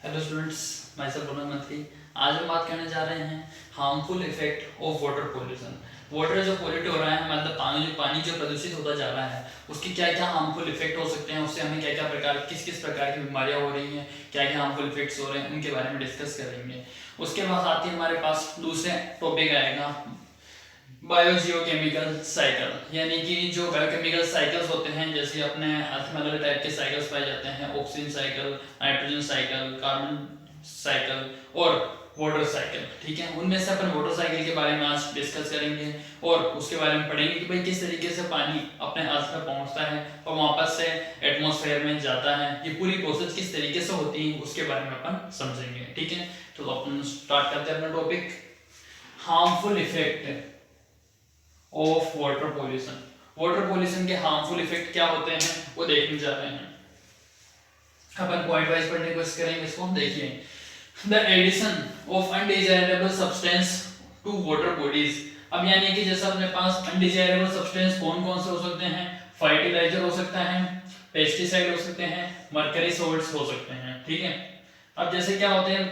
Hello students, मैं सब रोनक मंत्री। आज हम बात करने जा रहे हैं harmful effect of water pollution. Water जो पोल्यूट हो रहा है, मतलब पानी जो प्रदूषित होता जा रहा है, उसके क्या क्या हार्मफुल इफेक्ट हो सकते हैं, उससे हमें क्या क्या प्रकार किस किस प्रकार की बीमारियां हो रही हैं, क्या क्या हार्मफुल इफेक्ट्स हो रहे हैं, उनके बारे में डिस्कस करेंगे। उसके बाद साथ ही हमारे पास दूसरे टॉपिक आएगा बायोजियोकेमिकल साइकिल, यानी कि जो बायोकेमिकल साइकिल्स होते हैं, जैसे अपने अर्थ में अलग टाइप के साइकिल्स पाए जाते हैं, oxygen cycle, nitrogen cycle, carbon cycle और वाटर साइकिल। ठीक है, उनमें से अपन वाटर साइकिल के बारे में आज डिस्कस करेंगे और उसके बारे में पढ़ेंगे कि भाई किस तरीके से पानी अपने अर्थ में पहुंचता है और वापस से एटमॉस्फेयर में जाता है, ये पूरी प्रोसेस किस तरीके से होती है उसके बारे में अपन समझेंगे। ठीक है, तो अपन स्टार्ट करते हैं अपना topic, harmful effect of water pollution. Water pollution के हार्मफुल इफेक्ट क्या होते हैं वो देखने जा रहे हैं। अपन पॉइंट वाइज पढ़ने की कोशिश करेंगे इसको। देखिए, the addition of undesirable substance to water bodies. अब यानी कि जैसे अपने पास अनडिजायरेबल सब्सटेंस कौन कौन से हो सकते हैं, फर्टिलाइजर हो सकता है, पेस्टिसाइड हो सकते हैं, मरकरी सॉल्ट्स हो सकते हैं। ठीक है, अब जैसे क्या होते हैं,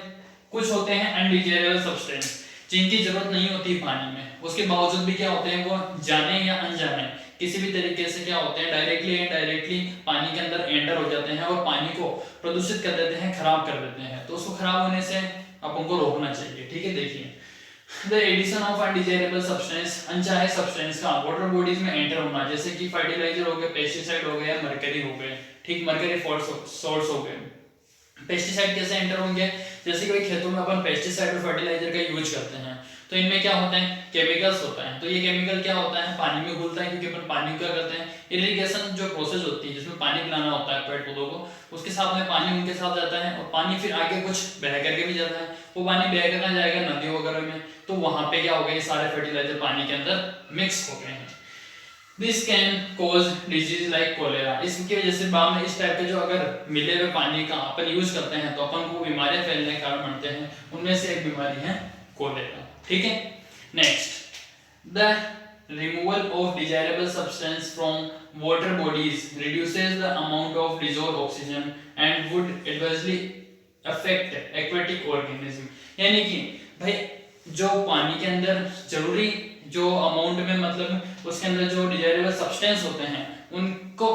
कुछ होते हैं अनडिजायरेबल सब्सटेंस जिनकी जरूरत नहीं होती पानी में, उसके बावजूद भी क्या होते हैं, वो जाने या अनजाने किसी भी तरीके से क्या होते हैं, डायरेक्टली या इनडायरेक्टली पानी के अंदर एंटर हो जाते हैं और पानी को प्रदूषित कर देते हैं, खराब कर देते हैं। तो उसको खराब होने से अपन को रोकना चाहिए। ठीक है, देखिए, the addition of undesirable substance, अनचाहे सब्सटेंस का वाटर बॉडीज में एंटर होना, जैसे कि फर्टिलाइजर हो गए, पेस्टिसाइड हो गए या मरकरी हो गए। ठीक, मरकरी सोर्स हो गए। पेस्टिसाइड कैसे एंटर होंगे, जैसे कि खेतों में अपन पेस्टिसाइड और फर्टिलाइजर का यूज करते हैं, तो इनमें क्या होता है, केमिकल्स होता है। तो ये केमिकल क्या होता है, पानी में घुलता है, क्योंकि अपन पानी क्या करते हैं, इरिगेशन जो प्रोसेस होती है जिसमें पानी पिलाना होता है पेड़ पौधों को, उसके साथ में पानी उनके साथ जाता है और पानी फिर आगे कुछ बह करके भी जाता है। वो पानी बह कर जाएगा नदियों वगैरह में, तो वहां पे क्या हो गया, ये सारे फर्टिलाइजर पानी के अंदर मिक्स हो गए हैं। This can cause disease like cholera. इसकी वजह से बाद में इस टाइप के जो अगर मिले हुए पानी का अपन यूज करते हैं तो अपन को बीमारियां फैलने के कारण बनते हैं। उनमें से एक बीमारी है कोलेरा। ठीक है, next, the removal of desirable substance from water bodies reduces the amount of dissolve oxygen and would adversely affect aquatic organism. यानी कि भाई जो पानी के अंदर जरूरी जो अमाउंट में, मतलब उसके अंदर जो डिजायरेबल सब्सटेंस होते हैं उनको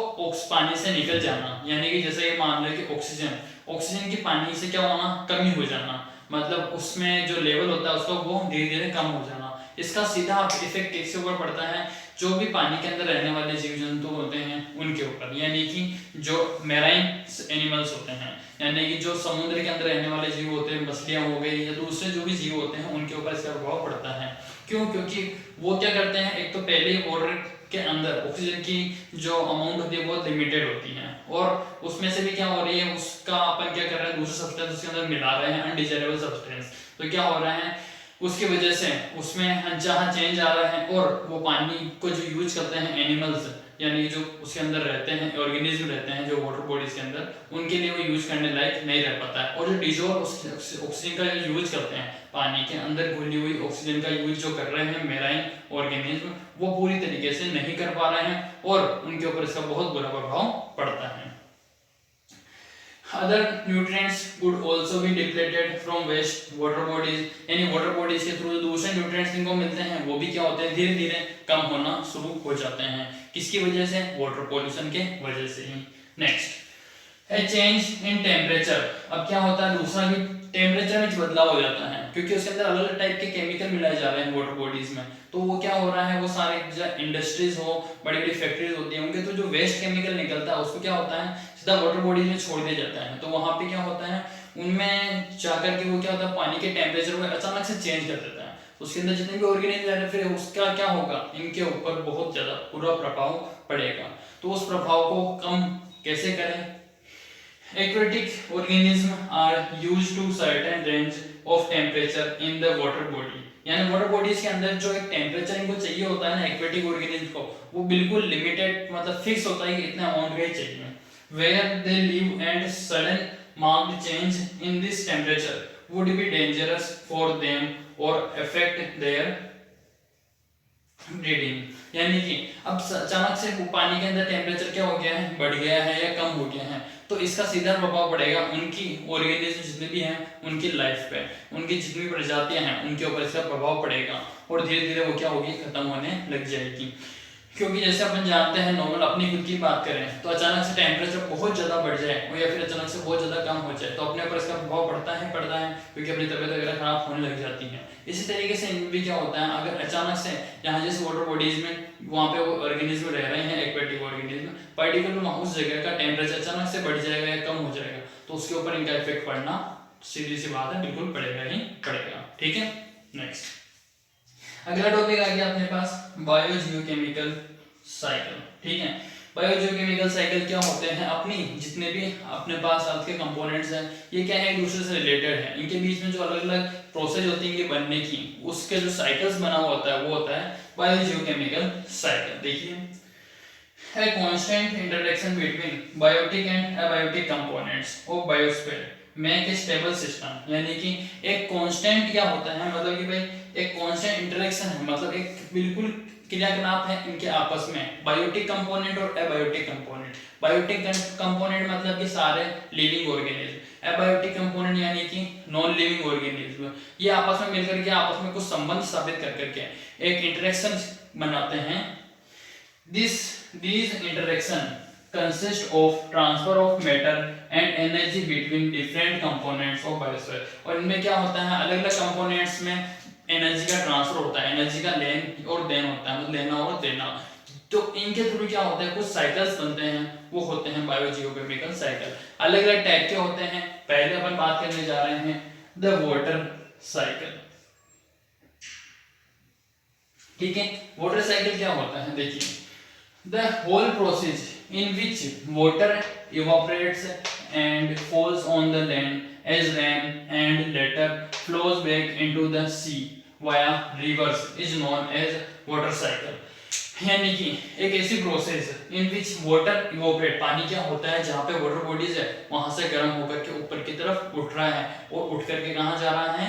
पानी से निकल जाना, यानी कि जैसे ये मान लो कि ऑक्सीजन की पानी से क्या होना, कमी हो जाना, मतलब उसमें जो लेवल होता है उसका वो धीरे धीरे कम हो जाना। इसका सीधा इफेक्ट किसके ऊपर पड़ता है, जो भी पानी के अंदर रहने वाले जीव जंतु होते हैं उनके ऊपर, यानी कि जो मैराइन एनिमल्स होते हैं, यानी कि जो समुद्र के अंदर रहने वाले जीव होते हैं, मछलियां हो गई या दूसरे जो भी जीव होते हैं, उनके ऊपर इसका प्रभाव पड़ता है। क्यों, क्योंकि वो क्या करते हैं, एक तो पहले वाटर के अंदर ऑक्सीजन की जो अमाउंट होती है वो लिमिटेड होती है, और उसमें से भी क्या हो रही है, उसका अपन क्या कर रहे हैं, दूसरे सब्सटेंस उसके अंदर मिला रहे हैं, अनडिजायरेबल सब्सटेंस। तो क्या हो रहा है, उसकी वजह से उसमें अनचाहा चेंज आ रहा है, और वो पानी को जो यूज करते हैं एनिमल्स, यानी जो उसके अंदर रहते हैं, ऑर्गेनिज्म रहते हैं जो वाटर बॉडीज के अंदर, उनके लिए वो यूज करने लायक नहीं रह पाता है। और जो डिजॉल्व ऑक्सीजन का जो यूज करते हैं, पानी के अंदर घुली हुई ऑक्सीजन का यूज जो कर रहे हैं मेराइन ऑर्गेनिज्म, वो पूरी तरीके से नहीं कर पा रहे हैं और उनके ऊपर इसका बहुत बुरा प्रभाव पड़ता है। Other nutrients would also be depleted from waste water bodies, यानी वाटर बॉडीज के थ्रू दूसरे न्यूट्रिएंट्स जिनको मिलते हैं वो भी क्या होते हैं, धीरे धीरे कम होना शुरू हो जाते हैं। किसकी वजह से, वाटर पॉल्यूशन के वजह से ही। Next, a change in temperature. अब क्या होता है, दूसरा भी टेम्परेचर में बदलाव हो जाता है, क्योंकि उसके अंदर अलग अलग टाइप के केमिकल मिलाए जा रहे हैं वाटर बॉडीज में। तो वो क्या हो रहा है, वो सारे इंडस्ट्रीज हो, बड़ी बड़ी फैक्ट्रीज होती हैं, उनके तो जो वेस्ट केमिकल निकलता है उसको क्या होता है, सीधा वाटर बॉडीज में छोड़ दिया जाता है। तो वहां पे क्या होता है, उनमें जाकर के वो क्या होता है, पानी के टेम्परेचर को अचानक से चेंज कर देता है। उसके अंदर जितने भी ऑर्गेनिज्म रह रहे हैं, फिर उसका क्या होगा, इनके ऊपर बहुत ज्यादा बुरा प्रभाव पड़ेगा। तो उस प्रभाव को कम कैसे करें, aquatic organisms are used to certain range of temperature in the water body, यानी वाटर बॉडीज के अंदर जो एक टेम्परेचर इनको चाहिए होता है ना एक्वेटिक ऑर्गेनिज्म को, वो बिल्कुल लिमिटेड, मतलब फिक्स होता है कि इतना अमाउंट का ही चाहिए। where they live and sudden marked change in this temperature would be dangerous for them or affect their breeding। यानी कि अब अचानक से पानी के अंदर टेम्परेचर क्या हो गया है, बढ़ गया है या कम हो गया है, तो इसका सीधा प्रभाव पड़ेगा उनकी ऑर्गेनिज्म जितने भी हैं उनकी लाइफ पे, उनकी जितनी भी प्रजातियां हैं उनके ऊपर इसका प्रभाव पड़ेगा और धीरे धीरे वो क्या होगी, खत्म होने लग जाएगी। क्योंकि जैसे अपन जानते हैं नॉर्मल अपनी खुद की बात करें तो अचानक से टेम्परेचर बहुत ज़्यादा बढ़ जाए या फिर अचानक से बहुत ज़्यादा कम हो जाए तो अपने ऊपर इसका प्रभाव पड़ता है क्योंकि अपनी तबीयत वगैरह खराब होने लग जाती है। इसी तरीके से इनमें भी क्या होता है, अगर अचानक से यहाँ जैसे वाटर बॉडीज में वहाँ पे वो ऑर्गेनिज्म रह रहे हैं, एक्वेटिक ऑर्गेनिज्म, पर्टिकुलर वहाँ उस जगह का टेम्परेचर अचानक से बढ़ जाएगा या कम हो जाएगा तो उसके ऊपर इनका इफेक्ट पड़ना सीधी सी बात है, बिल्कुल पड़ेगा ही पड़ेगा। ठीक है, नेक्स्ट अगला टॉपिक आ गया अपने पास बायोजियोकेमिकल साइकिल। ठीक है, बायोजियोकेमिकल साइकिल क्या होते हैं, अपनी जितने भी अपने पास अर्थ के कंपोनेंट्स हैं ये क्या है, एक दूसरे से रिलेटेड है, इनके बीच में जो अलग अलग प्रोसेस होती है इनके बनने की, उसके जो साइकिल्स बना हुआ होता है वो होता है बायोजियोकेमिकल साइकिल। देखिए a constant interaction between biotic and abiotic components of biosphere make a stable system, यानी कि एक कांस्टेंट क्या होता है, मतलब कि भाई एक कांस्टेंट इंटरेक्शन है, मतलब एक बिल्कुल क्रियाकलाप है इनके आपस में, बायोटिक कंपोनेंट और एबायोटिक कंपोनेंट। बायोटिक कंपोनेंट मतलब कि सारे लिविंग ऑर्गेनिज्म, एबायोटिक कंपोनेंट यानी कि नॉन लिविंग ऑर्गेनिज्म, ये आपस में मिलकर के आपस में कुछ संबंध स्थापित कर करके एक इंटरेक्शन बनाते हैं। These interaction consist of transfer of matter and energy between different components of biosphere, और इनमें क्या होता है, अलग अलग कंपोनेंट्स में एनर्जी का ट्रांसफर होता है, एनर्जी का लेन और देन होता है, मतलब लेना और देना। तो इनके थ्रू क्या होता है, कुछ साइकिल्स बनते हैं, वो होते हैं बायोजियोकेमिकल साइकिल। अलग अलग टाइप के होते हैं, पहले अपन बात करने जा रहे हैं द वाटर साइकिल। ठीक है, वाटर साइकिल क्या होता है, देखिए the whole process in which water evaporates and falls on the land as rain and later flows back into the sea via rivers is known as water cycle। यानी कि एक ऐसी process in which water evaporate, पानी क्या होता है जहाँ पे वाटर बॉडीज है वहां से गर्म होकर के ऊपर की तरफ उठ रहा है और उठ करके कहाँ जा रहा है,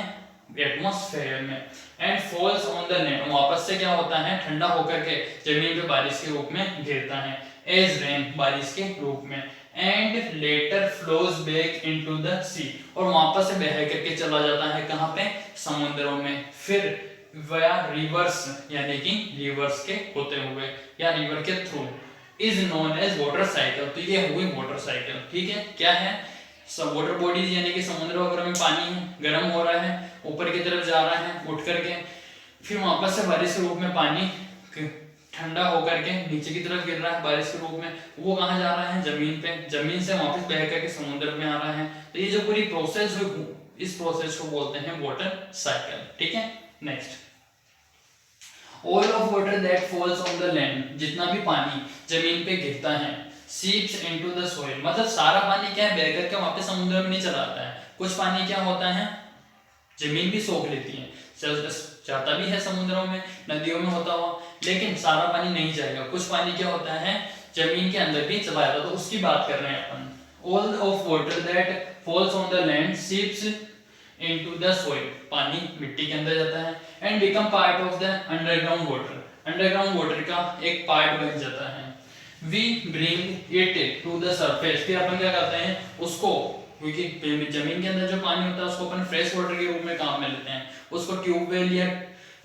एटमॉस्फेयर में, and false on the land, वापस से क्या होता है, ठंडा होकर के जमीन पे बारिश के रूप में गिरता है, एज रेन, बारिश के रूप में, and later flows back into the sea, और वापस से बह करके चला जाता है कहाँ पे, समुद्रों में, फिर वया रिवर्स यानी कि रिवर्स के होते हुए या रिवर के through, is known as water cycle. तो ये हुई वाटर साइकिल। ठीक है, क्या है, सब वाटर बॉडीज यानी कि समुद्र वगैरह में पानी है, गर्म हो रहा है, ऊपर की तरफ जा रहा है उठ करके, फिर वापस से बारिश के रूप में पानी ठंडा होकर के नीचे की तरफ गिर रहा है बारिश के रूप में, वो कहाँ जा रहा है, जमीन पे, जमीन से वापस बह करके समुद्र में आ रहा है। तो ये जो पूरी प्रोसेस हुई, इस प्रोसेस को बोलते हैं वाटर साइकिल। ठीक है, next all of water that falls on the land, जितना भी पानी जमीन पे गिरता है, सीप्स इनटू द सोइल, मतलब सारा पानी क्या है, बह करके वापस समुद्र में नहीं चला आता है, कुछ पानी क्या होता है, जमीन भी सोख लेती है, जाता भी है समुद्रों में, नदियों में होता हुआ, लेकिन सारा पानी नहीं जाएगा, कुछ पानी क्या होता है जमीन के अंदर भी चला जाता है, तो उसकी बात कर रहे हैं अपन। All of water that falls on the land seeps into the soil, पानी मिट्टी के अंदर जाता है, and become part of the underground water, underground water का एक पार्ट बन जाता है। We bring it to the surface, फिर अपन क्या करते हैं उसको, क्योंकि जमीन के अंदर जो पानी होता है उसको अपन फ्रेश वाटर के रूप में काम में लेते हैं, उसको ट्यूबवेल या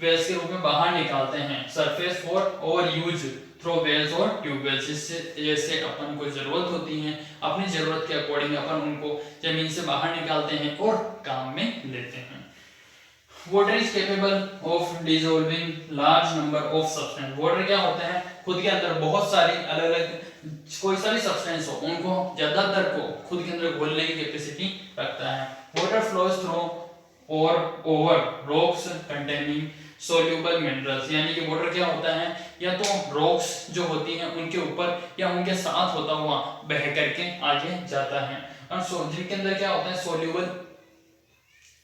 वेल्स के रूप में बाहर निकालते हैं, surface for over use through wells और ट्यूबवेल्स, जिससे जैसे अपन को जरूरत होती है अपनी जरूरत के अकॉर्डिंग अपन उनको जमीन से बाहर निकालते हैं और काम में लेते हैं। Water is capable of dissolving large number of substance, water क्या होता है, खुद के अंदर बहुत सारी अलग अलग कोई सा भी सब्सटेंस हो उनको ज्यादातर को खुद के अंदर घोलने की कैपेसिटी रखता है। वाटर फ्लोज थ्रू और over rocks containing soluble minerals, यानी कि वाटर क्या होता है, या तो रॉक्स जो होती हैं उनके ऊपर या उनके साथ होता हुआ बह करके आगे जाता है, और जिनके अंदर क्या होता है सोल्यूबल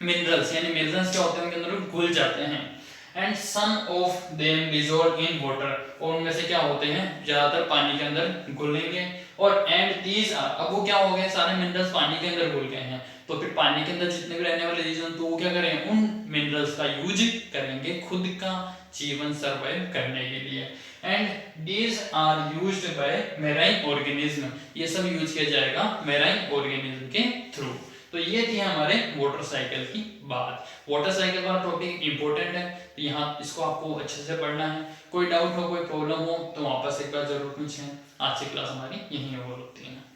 मिनरल्स, यानी मिनरल्स क्या होते हैं उनके अंदर घुल जाते हैं, and some of them dissolve in water, और उनमें से क्या होते हैं ज्यादातर पानी के अंदर घुलेंगे और एंड दीज आर, अब वो क्या हो गए, सारे मिनरल्स पानी के अंदर घुल गए हैं, तो फिर पानी के अंदर जितने भी रहने वाले जीव जंतु वो क्या करेंगे, उन मिनरल्स का यूज करेंगे खुद का जीवन सर्वाइव करने के लिए। And these are used by marine organism, ये सब यूज किया जाएगा मैराइन ऑर्गेनिज्म के थ्रू। तो ये थी हमारे वाटर साइकिल की बात। वाटर साइकिल वाला टॉपिक इंपॉर्टेंट है, तो यहाँ इसको आपको अच्छे से पढ़ना है। कोई डाउट हो, कोई प्रॉब्लम हो तो वापस एक बार जरूर पूछें। आज की क्लास हमारी यहीं ओवर होती है।